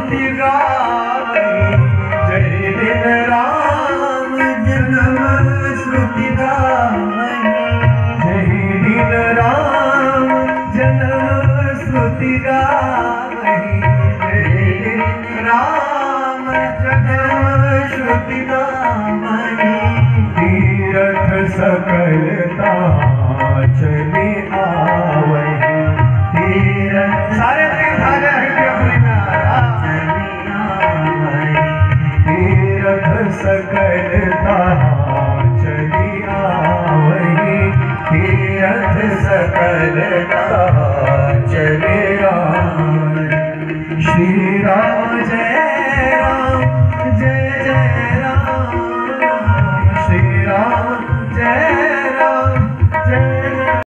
श्रुति गावै, जय दिन राम जन्म श्रुति गावै, जय दिन राम जन्म श्रुति गावै, जय दिन राम जन्म श्रुति गावै। तीरथ सकलता चले आवै, तीरथ सारे तीर्थ आ जाए चले आवै, तीरथ सकलता चली आवै, तीरथ सकलता चले आवै। श्री राम जय